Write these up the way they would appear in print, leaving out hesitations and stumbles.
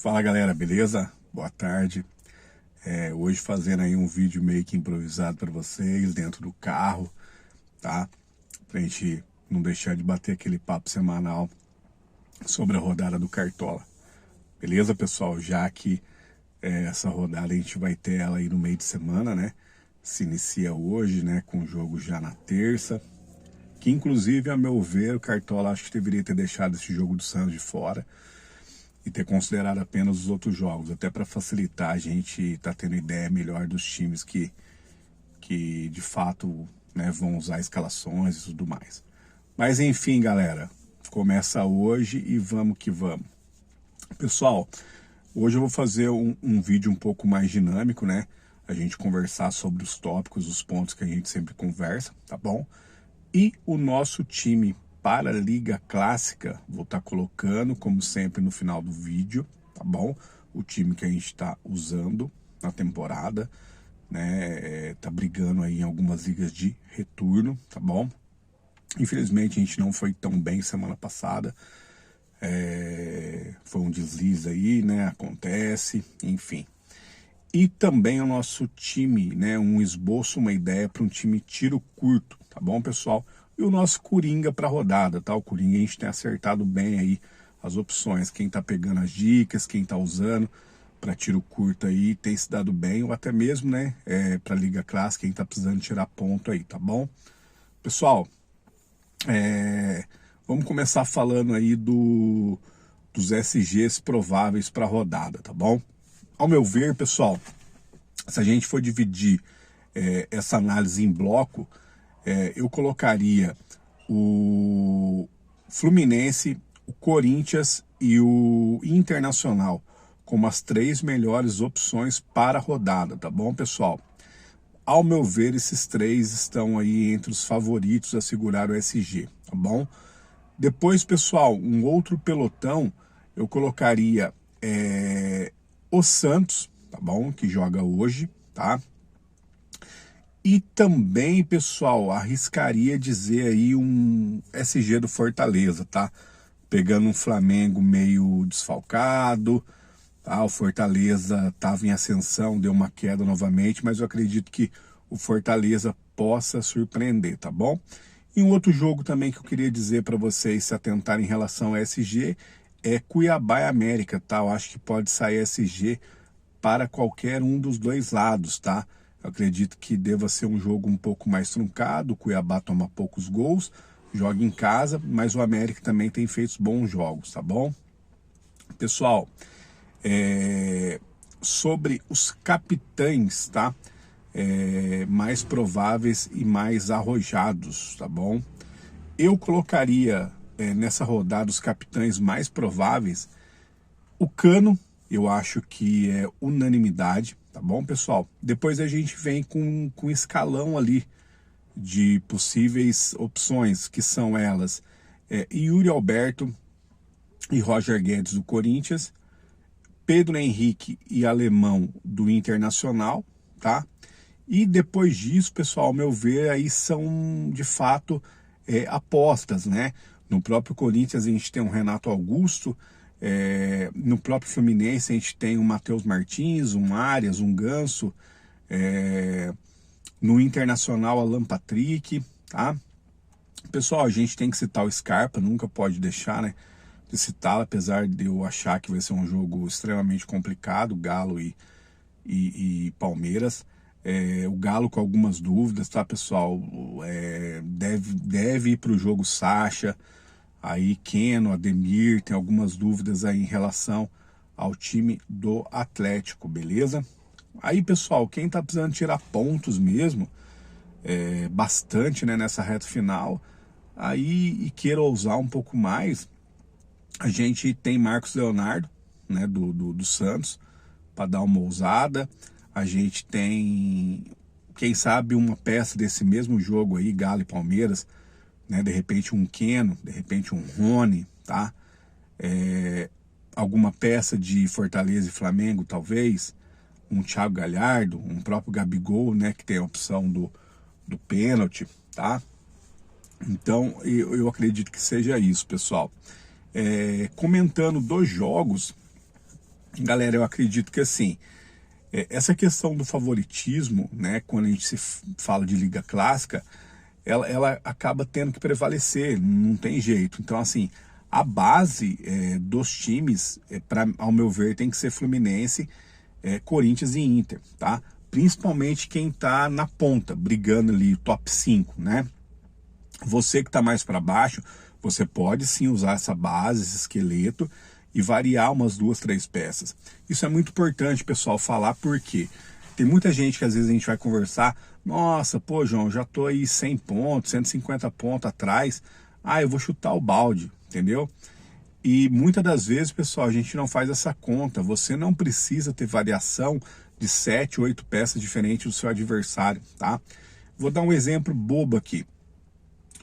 Fala galera, beleza? Boa tarde. Hoje fazendo aí um vídeo meio que improvisado para vocês dentro do carro, tá? Pra gente não deixar de bater aquele papo semanal sobre a rodada do Cartola. Beleza, pessoal? Já que essa rodada a gente vai ter ela aí no meio de semana, né? Se inicia hoje, né? Com o jogo já na terça. Que inclusive, a meu ver, o Cartola acho que deveria ter deixado esse jogo do Santos de fora e ter considerado apenas os outros jogos, até para facilitar a gente tá tendo ideia melhor dos times que de fato, né, vão usar escalações e tudo mais. Mas enfim, galera, começa hoje e vamos que vamos. Pessoal, hoje eu vou fazer um vídeo um pouco mais dinâmico, né? A gente conversar sobre os tópicos, os pontos que a gente sempre conversa, tá bom? E o nosso time para a Liga Clássica, vou estar colocando, como sempre, no final do vídeo, tá bom? O time que a gente está usando na temporada, né? Tá brigando aí em algumas ligas de retorno, tá bom? Infelizmente a gente não foi tão bem semana passada. Foi um deslize aí, né? Acontece, enfim. E também o nosso time, né? Um esboço, uma ideia para um time tiro curto, tá bom, pessoal? E o nosso Coringa para rodada, tá? O Coringa a gente tem acertado bem aí as opções. Quem tá pegando as dicas, quem tá usando para tiro curto aí, tem se dado bem, ou até mesmo, né? Para Liga Clássica, quem tá precisando tirar ponto aí, tá bom? Pessoal, vamos começar falando aí dos SGs prováveis para rodada, tá bom? Ao meu ver, pessoal, se a gente for dividir essa análise em bloco, eu colocaria o Fluminense, o Corinthians e o Internacional como as 3 melhores opções para a rodada, tá bom, pessoal? Ao meu ver, esses 3 estão aí entre os favoritos a segurar o SG, tá bom? Depois, pessoal, um outro pelotão, eu colocaria o Santos, tá bom? Que joga hoje, tá? E também, pessoal, arriscaria dizer aí um SG do Fortaleza, tá? Pegando um Flamengo meio desfalcado, tá? O Fortaleza estava em ascensão, deu uma queda novamente, mas eu acredito que o Fortaleza possa surpreender, tá bom? E um outro jogo também que eu queria dizer para vocês se atentarem em relação ao SG é Cuiabá e América, tá? Eu acho que pode sair SG para qualquer um dos dois lados, tá? Eu acredito que deva ser um jogo um pouco mais truncado, o Cuiabá toma poucos gols, joga em casa, mas o América também tem feito bons jogos, tá bom? Pessoal, sobre os capitães, tá? Mais prováveis e mais arrojados, tá bom? Eu colocaria nessa rodada os capitães mais prováveis. O Cano, eu acho que é unanimidade, tá bom, pessoal? Depois a gente vem com um escalão ali de possíveis opções, que são elas Yuri Alberto e Roger Guedes do Corinthians, Pedro Henrique e Alemão do Internacional, tá? E depois disso, pessoal, ao meu ver, aí são de fato apostas, né? No próprio Corinthians a gente tem um Renato Augusto, no próprio Fluminense a gente tem um Matheus Martins, um Arias, um Ganso, no Internacional Alan Patrick, tá? Pessoal, a gente tem que citar o Scarpa, nunca pode deixar, né, de citá-lo, apesar de eu achar que vai ser um jogo extremamente complicado, Galo e Palmeiras. O Galo com algumas dúvidas, tá, pessoal? Deve ir para o jogo Sacha, aí Keno, Ademir, tem algumas dúvidas aí em relação ao time do Atlético, beleza? Aí, pessoal, quem tá precisando tirar pontos mesmo, bastante, né, nessa reta final, aí e queira ousar um pouco mais, a gente tem Marcos Leonardo, né, do Santos, para dar uma ousada. A gente tem, quem sabe, uma peça desse mesmo jogo aí, Galo e Palmeiras, né? De repente um Keno, de repente um Rony, tá? Alguma peça de Fortaleza e Flamengo, talvez, um Thiago Galhardo, um próprio Gabigol, né? Que tem a opção do pênalti, tá? Então, eu acredito que seja isso, pessoal. Comentando dos jogos, Galera, eu acredito que assim, essa questão do favoritismo, né, quando a gente se fala de liga clássica, ela acaba tendo que prevalecer, não tem jeito. Então, assim, a base dos times, ao meu ver, tem que ser Fluminense, Corinthians e Inter, tá? Principalmente quem tá na ponta, brigando ali, top 5, né? Você que tá mais para baixo, você pode sim usar essa base, esse esqueleto, e variar umas 2, 3 peças. Isso é muito importante, pessoal, falar, porque tem muita gente que às vezes a gente vai conversar, nossa, pô, João, já tô aí 100 pontos, 150 pontos atrás, eu vou chutar o balde, entendeu? E muitas das vezes, pessoal, a gente não faz essa conta. Você não precisa ter variação de 7, 8 peças diferentes do seu adversário, tá? Vou dar um exemplo bobo aqui.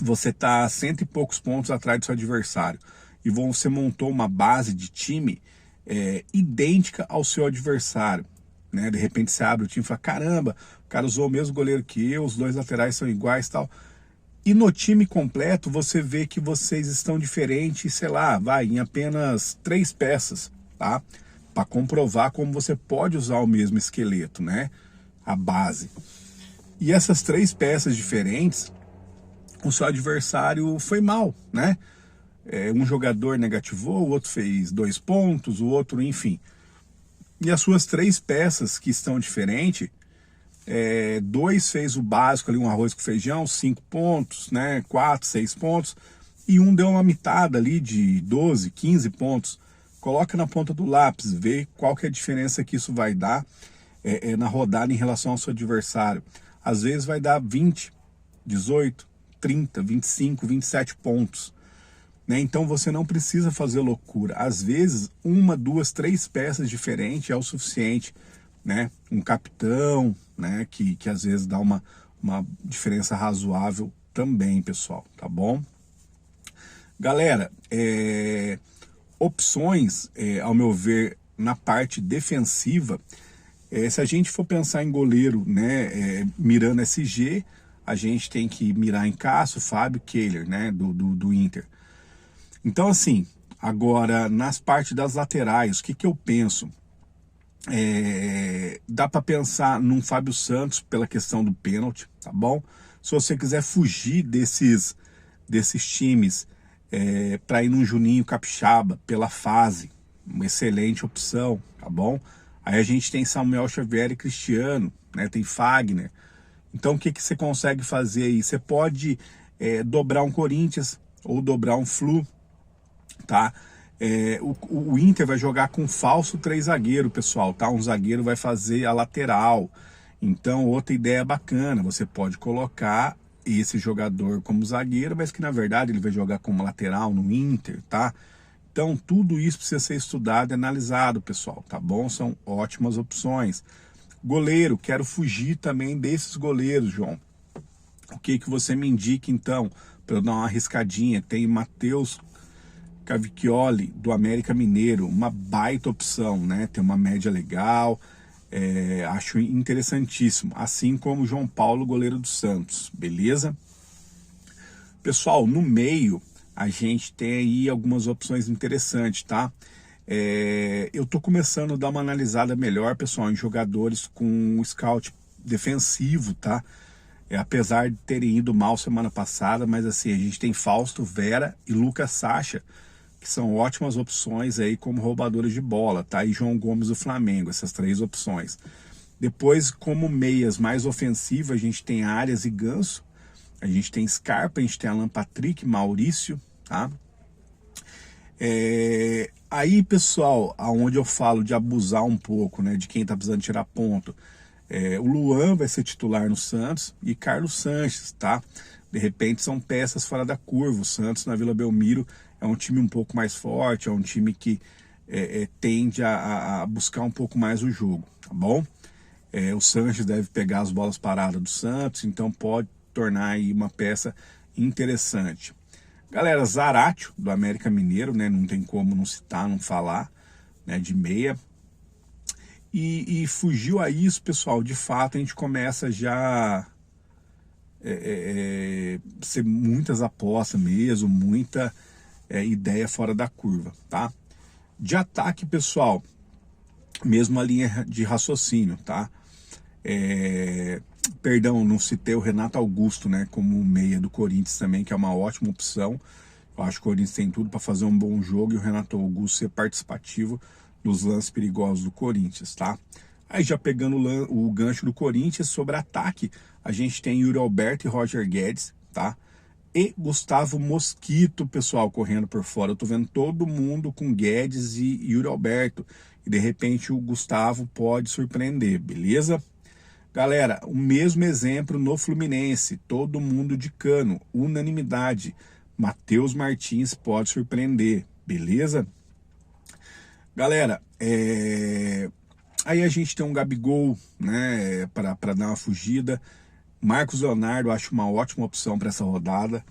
Você está a 100 e poucos pontos atrás do seu adversário e você montou uma base de time idêntica ao seu adversário, né? De repente você abre o time e fala, caramba, o cara usou o mesmo goleiro que eu, os 2 laterais são iguais e tal. E no time completo você vê que vocês estão diferentes, sei lá, em apenas 3 peças, tá? Para comprovar como você pode usar o mesmo esqueleto, né? A base. E essas 3 peças diferentes, o seu adversário foi mal, né? Um jogador negativou, o outro fez 2 pontos, o outro, enfim. E as suas 3 peças que estão diferentes, 2 fez o básico ali, um arroz com feijão, 5 pontos, né? 4, 6 pontos. E um deu uma mitada ali de 12, 15 pontos. Coloca na ponta do lápis, vê qual que é a diferença que isso vai dar na rodada em relação ao seu adversário. Às vezes vai dar 20, 18, 30, 25, 27 pontos. Né? Então você não precisa fazer loucura. Às vezes, 1, 2, 3 peças diferentes é o suficiente. Né? Um capitão, né? que às vezes dá uma diferença razoável também, pessoal. Tá bom? Galera, opções, ao meu ver, na parte defensiva, se a gente for pensar em goleiro, né, mirando SG, a gente tem que mirar em Cássio, Fábio, Kehler, né, do Inter. Então, assim, agora, nas partes das laterais, o que eu penso? Dá para pensar num Fábio Santos pela questão do pênalti, tá bom? Se você quiser fugir desses times para ir num Juninho Capixaba pela fase, uma excelente opção, tá bom? Aí a gente tem Samuel Xavier e Cristiano, né? Tem Fagner. Então o que você consegue fazer aí? Você pode dobrar um Corinthians ou dobrar um Flu, tá? O Inter vai jogar com falso 3 zagueiro, pessoal, tá? Um zagueiro vai fazer a lateral. Então, outra ideia bacana, você pode colocar esse jogador como zagueiro, mas que na verdade ele vai jogar como lateral no Inter, tá? Então, tudo isso precisa ser estudado e analisado, pessoal, tá bom? São ótimas opções. Goleiro, quero fugir também desses goleiros, João. O que você me indica, então, para eu dar uma arriscadinha? Tem Matheus Cavicchioli, do América Mineiro, uma baita opção, né? Tem uma média legal, acho interessantíssimo. Assim como João Paulo, goleiro do Santos, beleza? Pessoal, no meio, a gente tem aí algumas opções interessantes, tá? Eu tô começando a dar uma analisada melhor, pessoal, em jogadores com scout defensivo, tá? Apesar de terem ido mal semana passada, mas assim, a gente tem Fausto Vera e Lucas Sacha, que são ótimas opções aí como roubadores de bola, tá? E João Gomes do Flamengo, essas 3 opções. Depois, como meias mais ofensivas, a gente tem Arias e Ganso, a gente tem Scarpa, a gente tem Alan Patrick, Maurício, tá? Aí, pessoal, aonde eu falo de abusar um pouco, né, de quem tá precisando tirar ponto, o Luan vai ser titular no Santos e Carlos Sanches, tá? De repente são peças fora da curva. O Santos na Vila Belmiro é um time um pouco mais forte, é um time que tende a buscar um pouco mais o jogo, tá bom? O Sanches deve pegar as bolas paradas do Santos, então pode tornar aí uma peça interessante. Galera, Zaratio, do América Mineiro, né? Não tem como não citar, não falar, né? De meia. E fugiu a isso, pessoal, de fato a gente começa já ser muitas apostas mesmo, muita ideia fora da curva, tá? De ataque, pessoal, mesma linha de raciocínio, tá? Perdão, não citei o Renato Augusto, né, como meia do Corinthians também, que é uma ótima opção. Eu acho que o Corinthians tem tudo para fazer um bom jogo e o Renato Augusto ser participativo nos lances perigosos do Corinthians, tá? Aí já pegando o gancho do Corinthians sobre ataque, a gente tem Yuri Alberto e Roger Guedes, tá? E Gustavo Mosquito, pessoal, correndo por fora. Eu tô vendo todo mundo com Guedes e Yuri Alberto. E de repente o Gustavo pode surpreender, beleza? Galera, o mesmo exemplo no Fluminense. Todo mundo de Cano, unanimidade. Matheus Martins pode surpreender, beleza? Galera, aí a gente tem um Gabigol, né, para dar uma fugida. Marcos Leonardo, acho uma ótima opção para essa rodada.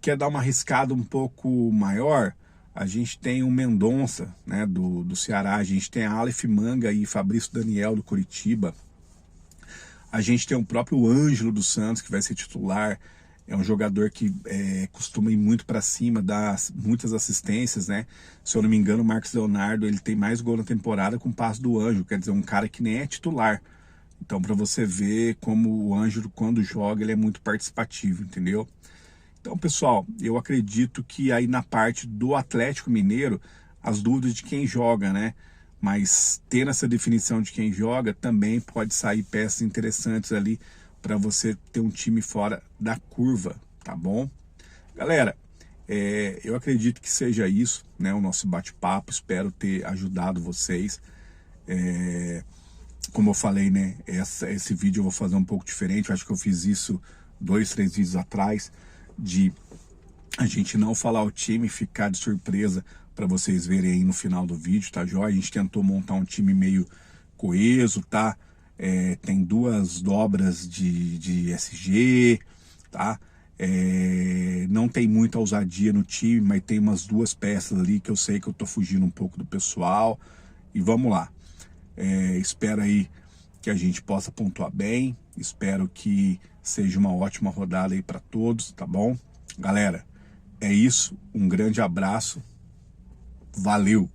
Quer dar uma arriscada um pouco maior? A gente tem o Mendonça, né, do Ceará. A gente tem a Aleph Manga e Fabrício Daniel do Curitiba. A gente tem o próprio Ângelo do Santos, que vai ser titular. É um jogador que costuma ir muito para cima, dar muitas assistências, né? Se eu não me engano, o Marcos Leonardo ele tem mais gol na temporada com o passe do Ângelo. Quer dizer, um cara que nem é titular. Então, para você ver como o Ângelo, quando joga, ele é muito participativo, entendeu? Então, pessoal, eu acredito que aí na parte do Atlético Mineiro, as dúvidas de quem joga, né? Mas tendo essa definição de quem joga, também pode sair peças interessantes ali para você ter um time fora da curva, tá bom? Galera, eu acredito que seja isso, né? O nosso bate-papo, espero ter ajudado vocês. Como eu falei, né? Esse vídeo eu vou fazer um pouco diferente. Eu acho que eu fiz isso 2, 3 vídeos atrás, de a gente não falar o time, ficar de surpresa para vocês verem aí no final do vídeo, tá joia? A gente tentou montar um time meio coeso, tá? Tem 2 dobras de SG, tá? Não tem muita ousadia no time, mas tem umas 2 peças ali que eu sei que eu tô fugindo um pouco do pessoal. E vamos lá. Espero aí que a gente possa pontuar bem. Espero que seja uma ótima rodada aí para todos, tá bom? Galera, é isso. Um grande abraço. Valeu!